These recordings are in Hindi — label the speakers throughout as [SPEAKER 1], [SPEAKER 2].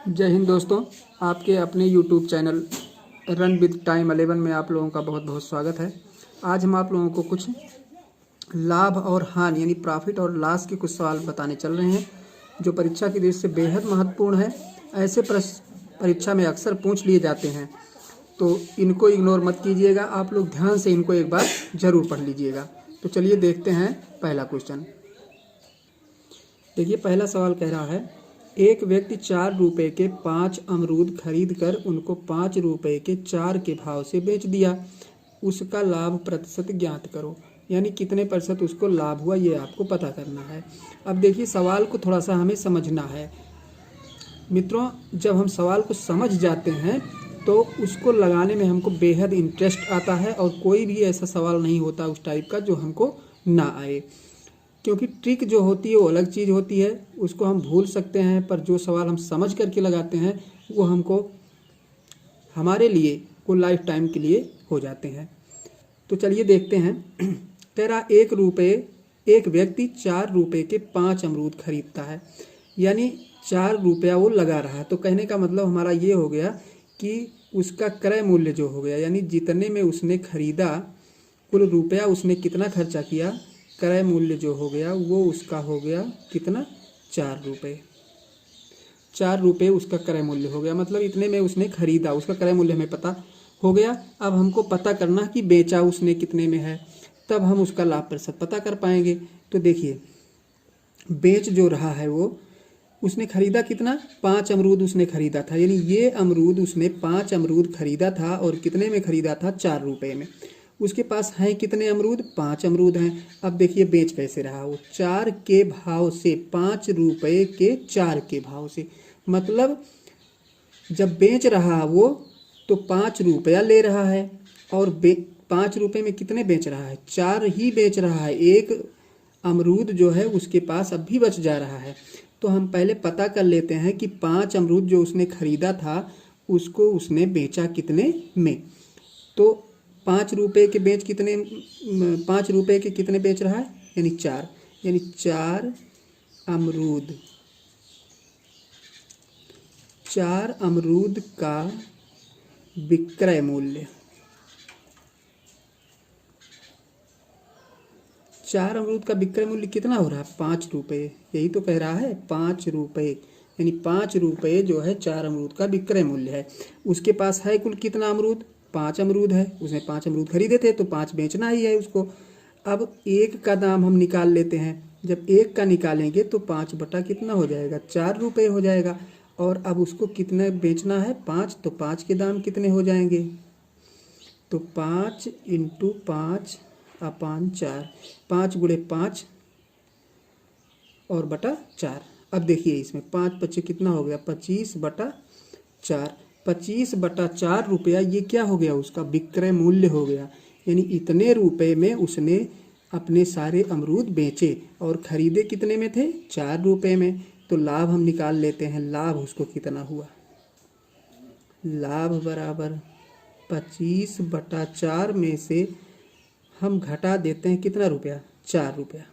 [SPEAKER 1] जय हिंद दोस्तों। आपके अपने YouTube channel run with time 11 में आप लोगों का बहुत बहुत स्वागत है। आज हम आप लोगों को कुछ लाभ और हानि यानी प्रॉफिट और लॉस के कुछ सवाल बताने चल रहे हैं जो परीक्षा की दृष्टि से बेहद महत्वपूर्ण है। ऐसे प्रश्न परीक्षा में अक्सर पूछ लिए जाते हैं, तो इनको इग्नोर मत कीजिएगा। आप लोग ध्यान से इनको एक बार जरूर पढ़ लीजिएगा। तो चलिए देखते हैं पहला क्वेश्चन। देखिए, पहला सवाल कह रहा है, एक व्यक्ति 4 रुपए के 5 अमरूद खरीद कर उनको 5 रुपए के 4 के भाव से बेच दिया। उसका लाभ प्रतिशत ज्ञात करो। यानी कितने प्रतिशत उसको लाभ हुआ, ये आपको पता करना है। अब देखिए, सवाल को थोड़ा सा हमें समझना है मित्रों। जब हम सवाल को समझ जाते हैं तो उसको लगाने में हमको बेहद इंटरेस्ट आता है, और कोई भी ऐसा सवाल नहीं होता उस टाइप का जो हमको ना आए, क्योंकि ट्रिक जो होती है वो अलग चीज़ होती है। उसको हम भूल सकते हैं, पर जो सवाल हम समझ करके लगाते हैं वो हमको हमारे लिए वो लाइफ टाइम के लिए हो जाते हैं। तो चलिए देखते हैं। तेरा 1 रुपये, एक व्यक्ति 4 रुपये के 5 अमरूद खरीदता है, यानी 4 रुपया वो लगा रहा है। तो कहने का मतलब हमारा ये हो गया कि उसका क्रय मूल्य जो हो गया, यानी जितने में उसने खरीदा, कुल रुपया उसने कितना खर्चा किया, क्रय मूल्य जो हो गया वो उसका हो गया कितना, 4 रुपये। 4 रुपये उसका क्रय मूल्य हो गया, मतलब इतने में उसने खरीदा, उसका क्रय मूल्य हमें पता हो गया। अब हमको पता करना कि बेचा उसने कितने में है, तब हम उसका लाभ प्रतिशत पता कर पाएंगे। तो देखिए, बेच जो रहा है वो उसने खरीदा कितना, 5 अमरूद उसने खरीदा था, यानी ये अमरूद उसने 5 अमरूद खरीदा था, और कितने में खरीदा था, 4 रुपये में। उसके पास हैं कितने अमरूद, 5 अमरूद हैं। अब देखिए बेच कैसे रहा वो, 4 के भाव से, 5 रुपये के 4 के भाव से। मतलब जब बेच रहा वो तो 5 रुपया ले रहा है, और 5 रुपये में कितने बेच रहा है, 4 ही बेच रहा है। एक अमरूद जो है उसके पास अब भी बच जा रहा है। तो हम पहले पता कर लेते हैं कि 5 अमरूद जो उसने खरीदा था उसको उसने बेचा कितने में। तो 5 रुपये के बेच कितने, 5 रुपये के कितने बेच रहा है, यानी 4, यानी 4 अमरूद, 4 अमरूद का विक्रय मूल्य, 4 अमरूद का विक्रय मूल्य कितना हो रहा है, 5 रुपये। यही तो कह रहा है, 5 रुपये, यानी 5 रुपये जो है 4 अमरूद का विक्रय मूल्य है। उसके पास है कुल कितना अमरूद, 5 अमरूद है। उसने 5 अमरूद खरीदे थे तो 5 बेचना ही है उसको। अब 1 का दाम हम निकाल लेते हैं। जब 1 का निकालेंगे तो 5 बटा कितना हो जाएगा, 4 रुपये हो जाएगा। और अब उसको कितने बेचना है, 5, तो 5 के दाम कितने हो जाएंगे, तो 5 इंटू 5 अपान 4, 5 गुणे 5 और बटा 4। अब देखिए इसमें 5 पच्चीस कितना हो गया, 25 बटा 4। 25 बटा 4 रुपया, ये क्या हो गया, उसका विक्रय मूल्य हो गया। यानी इतने रुपए में उसने अपने सारे अमरूद बेचे, और खरीदे कितने में थे, 4 रुपये में। तो लाभ हम निकाल लेते हैं, लाभ उसको कितना हुआ, लाभ बराबर 25 बटा 4 में से हम घटा देते हैं कितना रुपया, 4 रुपया।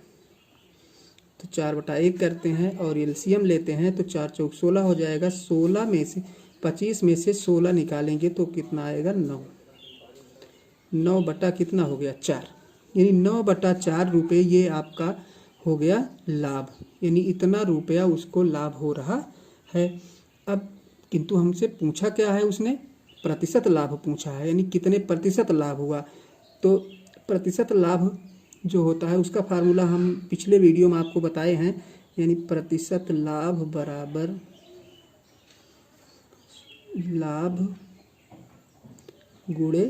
[SPEAKER 1] तो 4 बटा 1 करते हैं और एलसीएम लेते हैं, तो 4 चौक 16 हो जाएगा। 16 में से 25 में से 16 निकालेंगे तो कितना आएगा, 9। 9 बटा कितना हो गया, 4, यानी 9 बटा 4 रुपये ये आपका हो गया लाभ, यानी इतना रुपया उसको लाभ हो रहा है। अब किंतु हमसे पूछा क्या है, उसने प्रतिशत लाभ पूछा है, यानी कितने प्रतिशत लाभ हुआ। तो प्रतिशत लाभ जो होता है उसका फार्मूला हम पिछले वीडियो में आपको बताए हैं, यानी प्रतिशत लाभ बराबर लाभ गुणे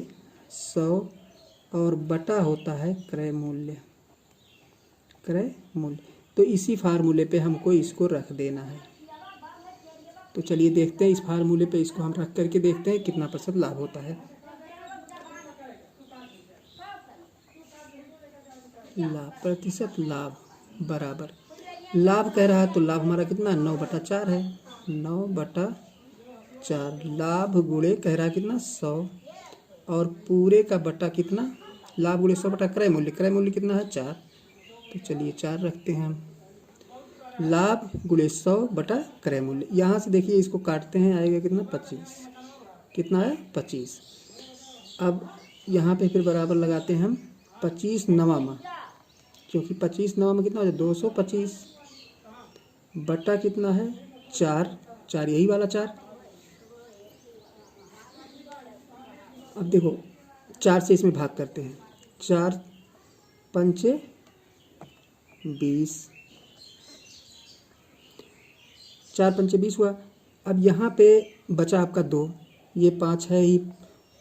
[SPEAKER 1] 100 और बटा होता है क्रय मूल्य, क्रय मूल्य। तो इसी फार्मूले पे हमको इसको रख देना है। तो चलिए देखते हैं इस फार्मूले पे इसको हम रख करके देखते हैं कितना प्रतिशत लाभ होता है। लाभ, प्रतिशत लाभ बराबर, लाभ कह रहा है तो लाभ हमारा कितना, 9 बटा 4 है, 9 बटा 4। लाभ गुणे कह रहा है कितना, 100, और पूरे का बटा कितना, लाभ गुणे 100 बटा क्रय मूल्य, क्रय मूल्य कितना है, 4। तो चलिए 4 रखते हैं हम। लाभ गुणे 100 बटा क्रय मूल्य। यहाँ से देखिए इसको काटते हैं, आएगा कितना 25। कितना है 25। अब यहाँ पे फिर बराबर लगाते हैं हम 25 नवामा, क्योंकि 25 नवामा कितना हो जाए 225 बटा कितना है 4, यही वाला 4। अब देखो 4 से इसमें भाग करते हैं, 4 पंचे 20, 4 पंचे 20 हुआ। अब यहाँ पे बचा आपका 2, ये 5 है ही,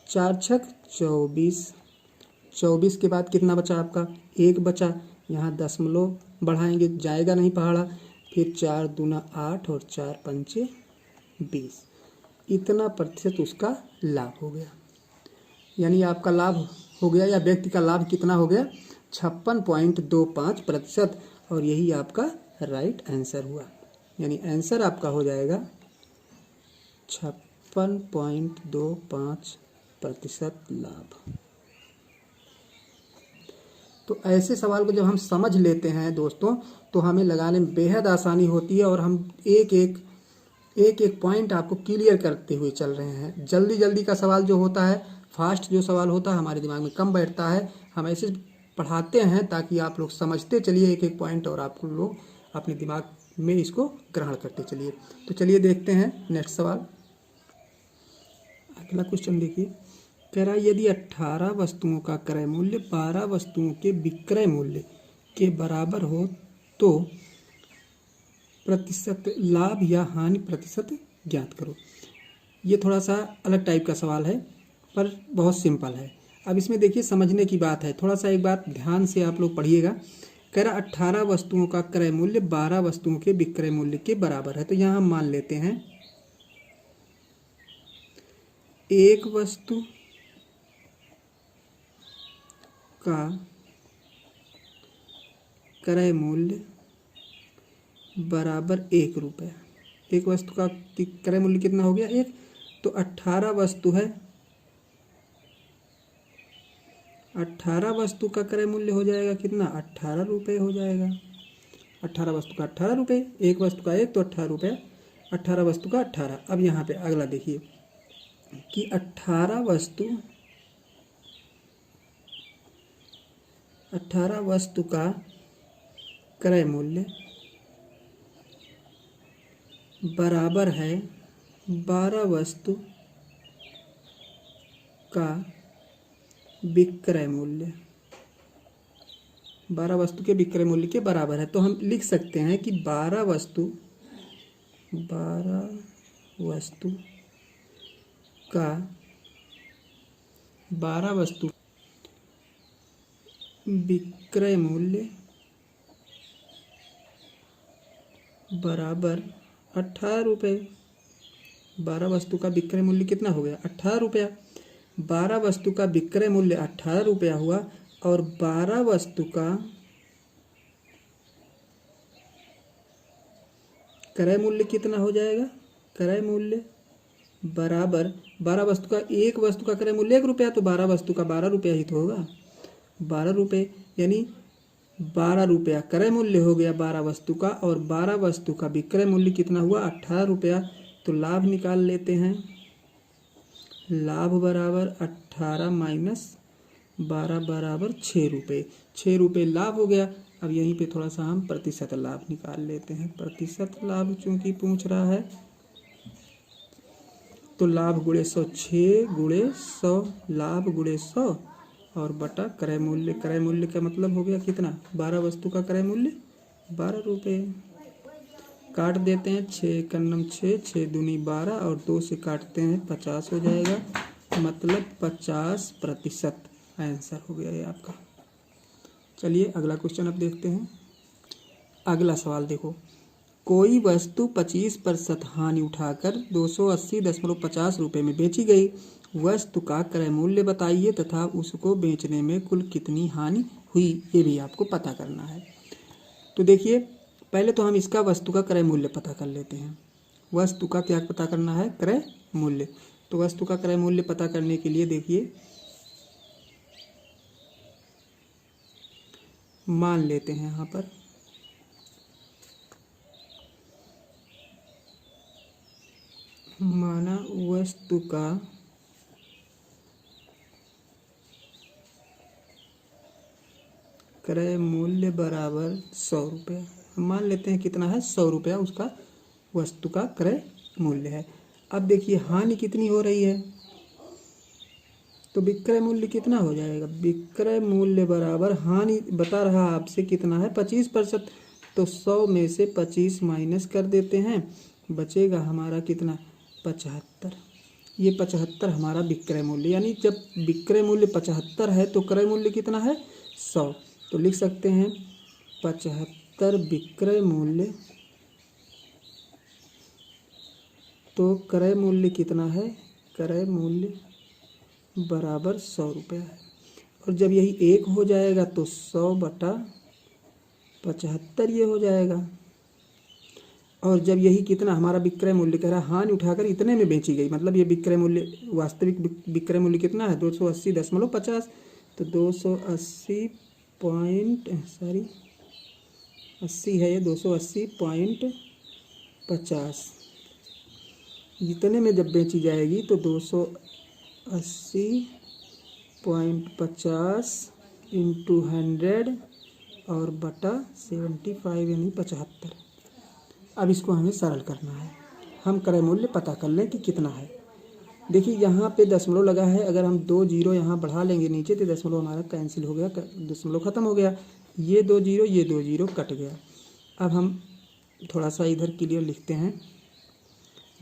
[SPEAKER 1] 4 छक 24, 24 के बाद कितना बचा आपका 1 बचा, यहाँ दशमलव बढ़ाएंगे, जाएगा नहीं पहाड़ा, फिर 4 दूना 8 और 4 पंचे 20, इतना प्रतिशत उसका लाभ हो गया। यानी आपका लाभ हो गया या व्यक्ति का लाभ कितना हो गया 56.25%, और यही आपका राइट आंसर हुआ। यानी आंसर आपका हो जाएगा 56.25% लाभ। तो ऐसे सवाल को जब हम समझ लेते हैं दोस्तों, तो हमें लगाने में बेहद आसानी होती है, और हम एक एक पॉइंट आपको क्लियर करते हुए चल रहे हैं। जल्दी का सवाल जो होता है, फास्ट जो सवाल होता है, हमारे दिमाग में कम बैठता है। हम ऐसे पढ़ाते हैं ताकि आप लोग समझते चलिए एक एक पॉइंट, और आप लोग अपने दिमाग में इसको ग्रहण करते चलिए। तो चलिए देखते हैं नेक्स्ट सवाल। अगला क्वेश्चन देखिए, कह रहा है यदि 18 वस्तुओं का क्रय मूल्य 12 वस्तुओं के विक्रय मूल्य के बराबर हो तो प्रतिशत लाभ या हानि प्रतिशत ज्ञात करो। ये थोड़ा सा अलग टाइप का सवाल है, पर बहुत सिंपल है। अब इसमें देखिए समझने की बात है, थोड़ा सा एक बात ध्यान से आप लोग पढ़िएगा। कह रहा 18 वस्तुओं का क्रय मूल्य 12 वस्तुओं के विक्रय मूल्य के बराबर है। तो यहाँ हम मान लेते हैं एक वस्तु का क्रय मूल्य बराबर 1 रुपये। एक वस्तु का क्रय मूल्य कितना हो गया 1, तो 18 वस्तु है, 18 वस्तु का क्रय मूल्य हो जाएगा कितना 18 रुपये हो जाएगा। 18 वस्तु का 18 रुपये, एक वस्तु का 1 तो 18 रुपये, 18 वस्तु का 18। अब यहाँ पे अगला देखिए कि 18 वस्तु का क्रय मूल्य बराबर है 12 वस्तु का विक्रय मूल्य, 12 वस्तु के विक्रय मूल्य के बराबर है। तो हम लिख सकते हैं कि 12 वस्तु का 12 वस्तु विक्रय मूल्य बराबर 18 रुपये। 12 वस्तु का विक्रय मूल्य कितना हो गया 18 रुपया। 12 वस्तु का विक्रय मूल्य 18 रुपया हुआ, और 12 वस्तु का क्रय मूल्य कितना हो जाएगा, क्रय मूल्य बराबर 12 वस्तु का, एक वस्तु का क्रय मूल्य 1 रुपया, तो 12 वस्तु का 12 रुपया ही तो होगा, 12 रुपये। यानी 12 रुपया क्रय मूल्य हो गया 12 वस्तु का, और 12 वस्तु का विक्रय मूल्य कितना हुआ 18 रुपया। तो लाभ निकाल लेते हैं, लाभ बराबर 18 माइनस 12 बराबर 6 रुपये। 6 रुपये लाभ हो गया। अब यहीं पे थोड़ा सा हम प्रतिशत लाभ निकाल लेते हैं। प्रतिशत लाभ चूंकि पूछ रहा है, तो लाभ गुणे 100, 6 गुणे 100, लाभ गुणे 100 और बटा क्रय मूल्य। क्रय मूल्य का मतलब हो गया कितना 12 वस्तु का क्रय मूल्य 12 रुपये। काट देते हैं, 6 कन्नम 6, 6 दूनी 12 और 2 से काटते हैं 50 हो जाएगा, मतलब 50% आंसर हो गया ये आपका। चलिए अगला क्वेश्चन अब देखते हैं। अगला सवाल देखो, कोई वस्तु 25% हानि उठाकर 280.50 रुपये में बेची गई। वस्तु का क्रय मूल्य बताइए तथा उसको बेचने में कुल कितनी हानि हुई, ये भी आपको पता करना है। तो देखिए पहले तो हम इसका वस्तु का क्रय मूल्य पता कर लेते हैं। वस्तु का क्या पता करना है, क्रय मूल्य। तो वस्तु का क्रय मूल्य पता करने के लिए देखिए मान लेते हैं यहाँ पर माना वस्तु का क्रय मूल्य बराबर 100 रुपया। हम मान लेते हैं कितना है, 100 रुपया उसका वस्तु का क्रय मूल्य है। अब देखिए हानि कितनी हो रही है, तो विक्रय मूल्य कितना हो जाएगा, विक्रय मूल्य बराबर हानि बता रहा आपसे कितना है 25%। तो 100 में से 25 माइनस कर देते हैं, बचेगा हमारा कितना 75। ये 75 हमारा विक्रय मूल्य, यानी जब विक्रय मूल्य 75 है तो क्रय मूल्य कितना है 100। तो लिख सकते हैं 75 विक्रय मूल्य, तो क्रय मूल्य कितना है, क्रय मूल्य बराबर 100 रुपया है। और जब यही 1 हो जाएगा तो 100/75 ये हो जाएगा। और जब यही कितना हमारा विक्रय मूल्य कह रहा है, हानि उठाकर इतने में बेची गई, मतलब ये विक्रय मूल्य वास्तविक विक्रय मूल्य कितना है 280.50। तो 280 है, ये 280.50 इतने में जब बेची जाएगी तो 280.50 इंटू 100 और बटा 75 यानी 75। अब इसको हमें सरल करना है, हम क्रय मूल्य पता कर लें कि कितना है। देखिए यहाँ पे दशमलव लगा है, अगर हम 2 जीरो यहाँ बढ़ा लेंगे नीचे तो दशमलव हमारा कैंसिल हो गया, दशमलव ख़त्म हो गया। ये 2 जीरो कट गया। अब हम थोड़ा सा इधर क्लियर लिखते हैं,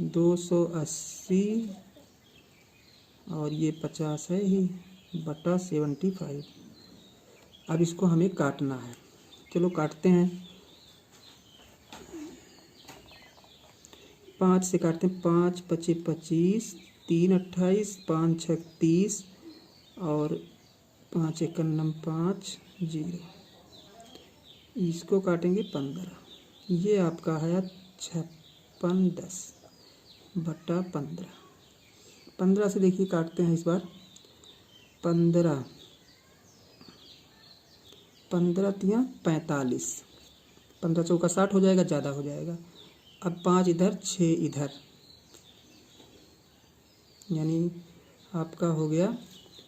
[SPEAKER 1] 280 और ये 50 है ही बटा 75। अब इसको हमें काटना है, चलो काटते हैं। 5 से काटते हैं, 5 पचे 25, 3 28, 5 6 30 और 5 51 5 0। इसको काटेंगे 15, ये आपका है 5610 बटा 15। 15 से देखिए काटते हैं इस बार, 15 तिया 45, 15 चौका 60 हो जाएगा, ज़्यादा हो जाएगा। अब 5 इधर 6 इधर, यानी आपका हो गया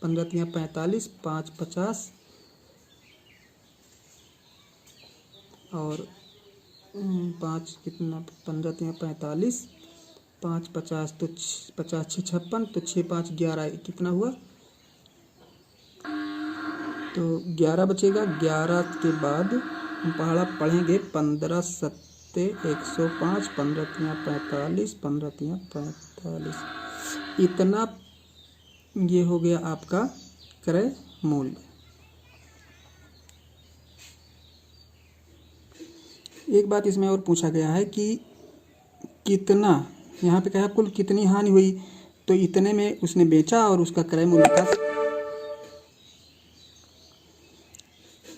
[SPEAKER 1] 15 तिया 45, 5 50 और 5 कितना 15 तिया 45, 5 50 तो 50 6 56, तो 6 5 11 कितना हुआ, तो 11 बचेगा। 11 के बाद हम पहाड़ा पढ़ेंगे 15 सत्ते 105, 15 तिया 45, 15 तिया 45, इतना ये हो गया आपका क्रय मूल्य। एक बात इसमें और पूछा गया है कि कितना, यहाँ पे कहा कुल कितनी हानि हुई, तो इतने में उसने बेचा और उसका क्रय मूल्य था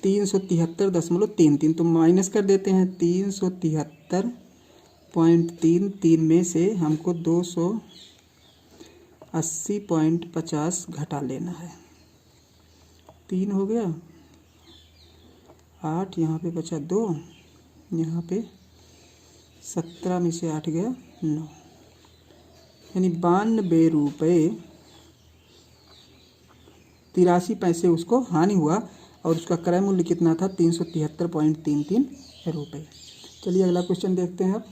[SPEAKER 1] 373.33। तो माइनस कर देते हैं, 373.33 में से हमको 280.50 घटा लेना है। 3 हो गया 8, यहाँ पे बचा 2, यहाँ पे 17 में से 8 गया 9, यानी 92 रुपये 83 पैसे उसको हानि हुआ और उसका क्रय मूल्य कितना था 373.33 रुपये। चलिए अगला क्वेश्चन देखते हैं। अब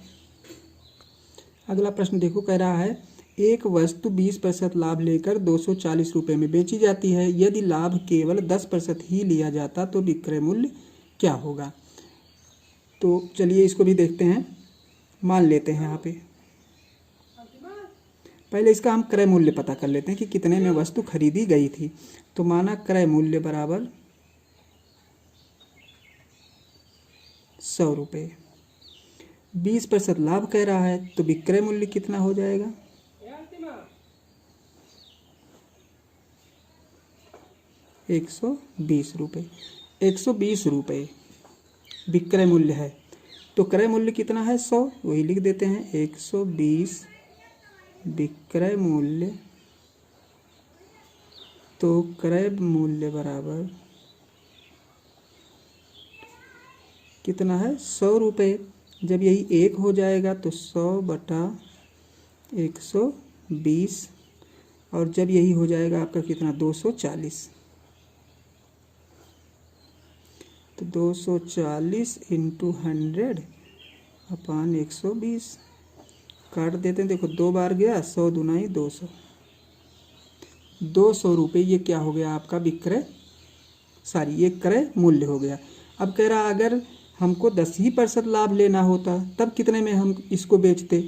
[SPEAKER 1] अगला प्रश्न देखो, कह रहा है एक वस्तु 20% लाभ लेकर 240 रुपये में बेची जाती है, यदि लाभ केवल 10% ही लिया जाता तो विक्रय मूल्य क्या होगा। तो चलिए इसको भी देखते हैं, मान लेते हैं यहाँ पे पहले इसका हम क्रय मूल्य पता कर लेते हैं कि कितने में वस्तु खरीदी गई थी। तो माना क्रय मूल्य बराबर 100 रुपये, 20% लाभ कह रहा है, तो विक्रय मूल्य कितना हो जाएगा 120 रुपये। 120 रुपये विक्रय मूल्य है, तो क्रय मूल्य कितना है 100, वही लिख देते हैं 120 विक्रय मूल्य, तो क्रय मूल्य बराबर कितना है 100 रुपये। जब यही 1 हो जाएगा तो 100 बटा 120 और जब यही हो जाएगा आपका कितना 240, तो 240 इंटू 100 अपान 120 काट देते हैं। देखो 2 बार गया, 100 दूनाई 200, 200 रुपये ये क्या हो गया आपका ये क्रय मूल्य हो गया। अब कह रहा अगर हमको 10% लाभ लेना होता तब कितने में हम इसको बेचते,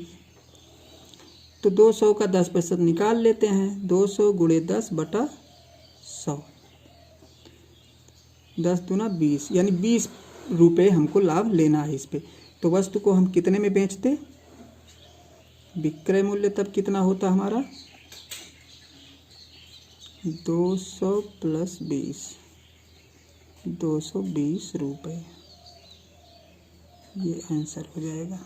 [SPEAKER 1] तो 200 का 10% निकाल लेते हैं। 200 गुणे 10 बटा 100, 10 दूना 20, यानी 20 रुपये हमको लाभ लेना है इस पे। तो वस्तु को हम कितने में बेचते, विक्रय मूल्य तब कितना होता हमारा 200 प्लस 20, 220 रुपये, ये आंसर हो जाएगा।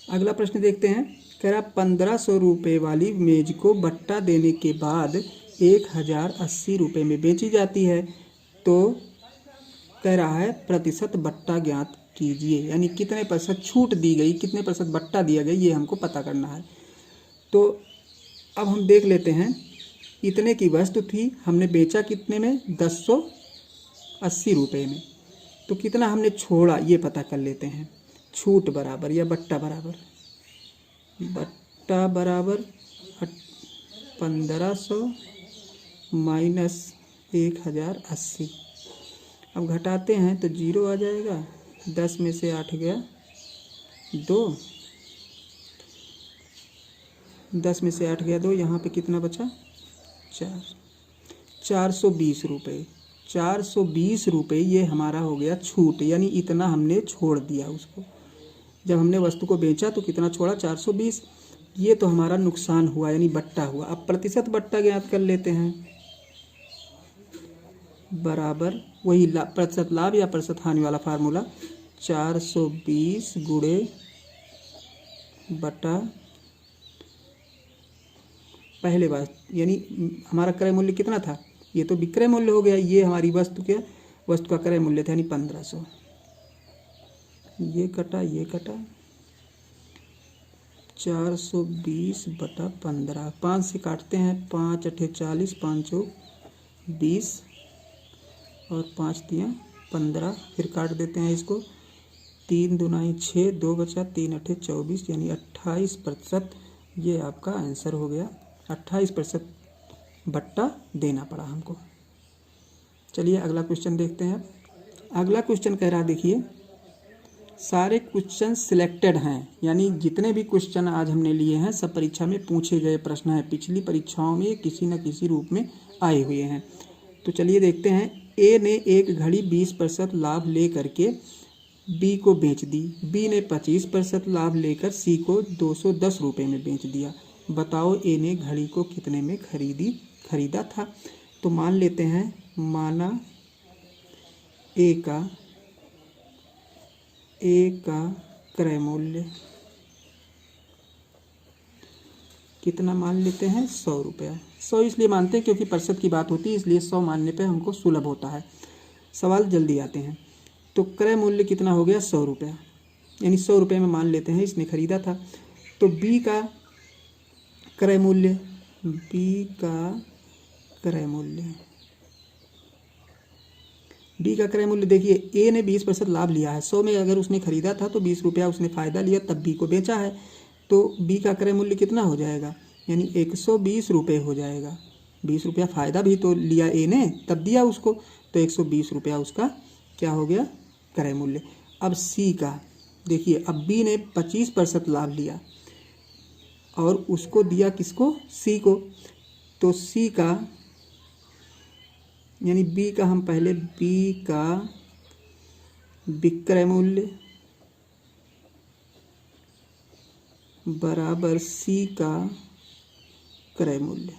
[SPEAKER 1] अगला प्रश्न देखते हैं। कह रहा 1500 रुपये वाली मेज को बट्टा देने के बाद 1080 रुपये में बेची जाती है, तो कह रहा है प्रतिशत बट्टा ज्ञात कीजिए, यानी कितने प्रतिशत छूट दी गई, कितने प्रतिशत बट्टा दिया गया, ये हमको पता करना है। तो अब हम देख लेते हैं, इतने की वस्तु थी, हमने बेचा कितने में 1080 रुपये में, तो कितना हमने छोड़ा ये पता कर लेते हैं। छूट बराबर या बट्टा बराबर 1500 माइनस 1080। अब घटाते हैं तो 0 आ जाएगा, 10 में से 8 गया 2, 10 में से 8 गया 2, यहाँ पे कितना बचा 4, 420 रुपये। 420 रुपये ये हमारा हो गया छूट, यानी इतना हमने छोड़ दिया उसको। जब हमने वस्तु को बेचा तो कितना छोड़ा 420, ये तो हमारा नुकसान हुआ यानी बट्टा हुआ। अब प्रतिशत बट्टा ज्ञात कर लेते हैं, बराबर वही प्रतिशत लाभ या प्रतिशत हानि वाला फार्मूला, 420 गुणे बटा पहले बार, यानी हमारा क्रय मूल्य कितना था, ये तो विक्रय मूल्य हो गया, ये हमारी वस्तु का क्रय मूल्य था यानी 1500। ये कटा 420 बटा 15, 5 से काटते हैं, 5 अठे 40, 5 चौक 20 और 5 तियाँ 15, फिर काट देते हैं इसको, 3 दूनाई 6, 2 बचा, 3 अठे 24, यानी 28%। ये आपका आंसर हो गया, 28% बट्टा देना पड़ा हमको। चलिए अगला क्वेश्चन देखते हैं। अगला क्वेश्चन कह रहा देखिए, सारे क्वेश्चन सिलेक्टेड हैं, यानी जितने भी क्वेश्चन आज हमने लिए हैं सब परीक्षा में पूछे गए प्रश्न हैं, पिछली परीक्षाओं में किसी न किसी रूप में आए हुए हैं। तो चलिए देखते हैं। ए ने एक घड़ी 20% लाभ ले करके बी को बेच दी, बी ने 25% लाभ लेकर सी को 210 रुपये में बेच दिया। बताओ ए ने घड़ी को कितने में खरीदा था। तो मान लेते हैं, माना ए का क्रय मूल्य कितना मान लेते हैं 100 रुपया। 100 इसलिए मानते हैं क्योंकि प्रतिशत की बात होती है, इसलिए 100 मानने पे हमको सुलभ होता है, सवाल जल्दी आते हैं। तो क्रय मूल्य कितना हो गया 100 रुपया, यानी 100 रुपये में मान लेते हैं इसने खरीदा था। तो बी का क्रय मूल्य देखिए, ए ने 20% लाभ लिया है, 100 में अगर उसने खरीदा था तो 20 रुपया उसने फ़ायदा लिया तब बी को बेचा है, तो बी का क्रय मूल्य कितना हो जाएगा, यानी 120 रुपये हो जाएगा। 20 रुपया फ़ायदा भी तो लिया ए ने तब दिया उसको, तो 120 रुपया उसका क्या हो गया क्रय मूल्य। अब सी का देखिए, अब बी ने 25% लाभ लिया और उसको दिया किसको, सी को, तो सी का यानी बी का, हम पहले बी का विक्रय मूल्य बराबर सी का क्रय मूल्य।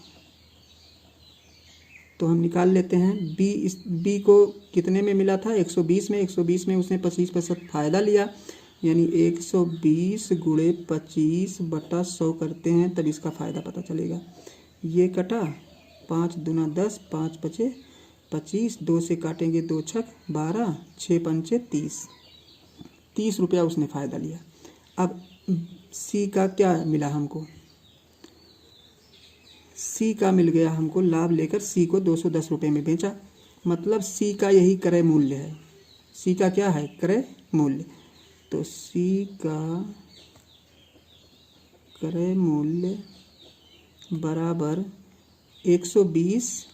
[SPEAKER 1] तो हम निकाल लेते हैं, बी को कितने में मिला था 120 में, 120 में उसने 25% फ़ायदा लिया, यानी 120 गुणे 25 बटा 100 करते हैं तब इसका फ़ायदा पता चलेगा। ये कटा, 5 दूना 10, 5 बचे 25, 2 से काटेंगे 2 छक 12, 6 पंचे 30, 30 रुपया उसने फ़ायदा लिया। अब सी का क्या मिला हमको, सी का मिल गया हमको लाभ लेकर सी को 210 रुपये में बेचा, मतलब सी का यही क्रय मूल्य है। सी का क्या है, क्रय मूल्य। तो सी का क्रय मूल्य बराबर 120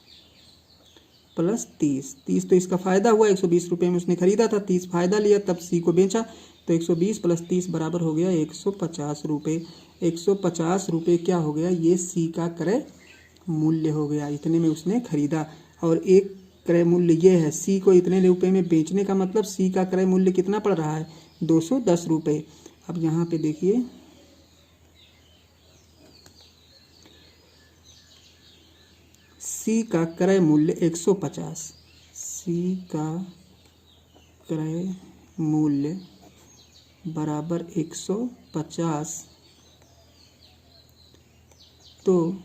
[SPEAKER 1] प्लस 30 तो इसका फ़ायदा हुआ, 120 रुपये में उसने खरीदा था, 30 फ़ायदा लिया, तब सी को बेचा। तो 120 प्लस 30 बराबर हो गया 150 रुपये। 150 रुपये क्या हो गया, ये सी का क्रय मूल्य हो गया, इतने में उसने खरीदा। और एक क्रय मूल्य ये है, सी को इतने रुपये में बेचने का मतलब सी का क्रय मूल्य कितना पड़ रहा है, 210 रुपये। अब यहाँ पे देखिए सी का क्रय मूल्य 150, सी का क्रय मूल्य बराबर 150, तो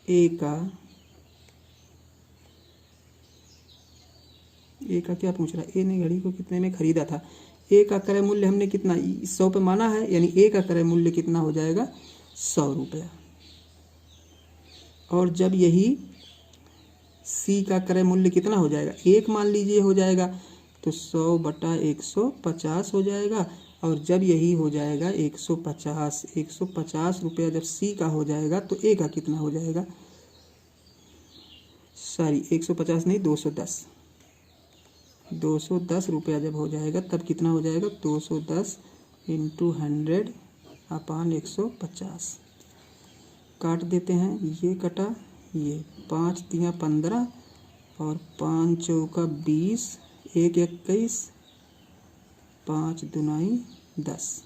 [SPEAKER 1] ए का क्या पूछ रहा है, ए ने घड़ी को कितने में खरीदा था। ए का क्रय मूल्य हमने कितना 100 पे माना है, यानी ए का क्रय मूल्य कितना हो जाएगा, 100 रुपया। और जब यही सी का क्रय मूल्य कितना हो जाएगा, 1 मान लीजिए हो जाएगा, तो 100/150 हो जाएगा। और जब यही हो जाएगा 150 रुपया जब सी का हो जाएगा, तो ए का कितना हो जाएगा, सॉरी 150 नहीं 210 रुपया जब हो जाएगा तब कितना हो जाएगा, 210 × 100/150 काट देते हैं। ये कटा, ये 5 × 15 और 5 × 20, 1 × 21, 5 × 2 = 10।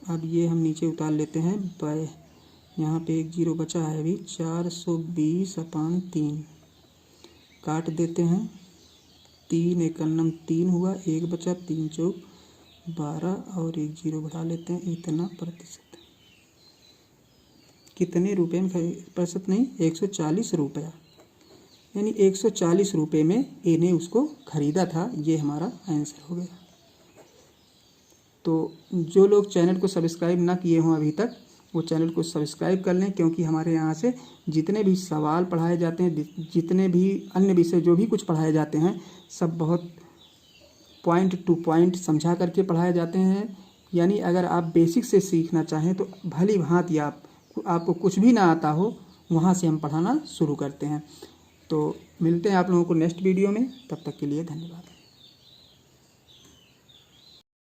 [SPEAKER 1] अब ये हम नीचे उतार लेते हैं, यहाँ पे एक जीरो बचा है अभी, 420/3 काट देते हैं। 3 × 1 = 3 हुआ, 1 बचा, 3 × 4 = 12 और एक जीरो बढ़ा लेते हैं, इतना प्रतिशत। कितने रुपए में, प्रतिशत नहीं, 140 रुपया, यानी 140 रुपये में ए ने उसको खरीदा था। ये हमारा आंसर हो गया। तो जो लोग चैनल को सब्सक्राइब ना किए हों अभी तक, वो चैनल को सब्सक्राइब कर लें, क्योंकि हमारे यहाँ से जितने भी सवाल पढ़ाए जाते हैं, जितने भी अन्य विषय जो भी कुछ पढ़ाए जाते हैं, सब बहुत पॉइंट टू पॉइंट समझा करके पढ़ाए जाते हैं। यानी अगर आप बेसिक से सीखना चाहें तो भली भांति आपको कुछ भी ना आता हो, वहाँ से हम पढ़ाना शुरू करते हैं। तो मिलते हैं आप लोगों को नेक्स्ट वीडियो में, तब तक के लिए धन्यवाद।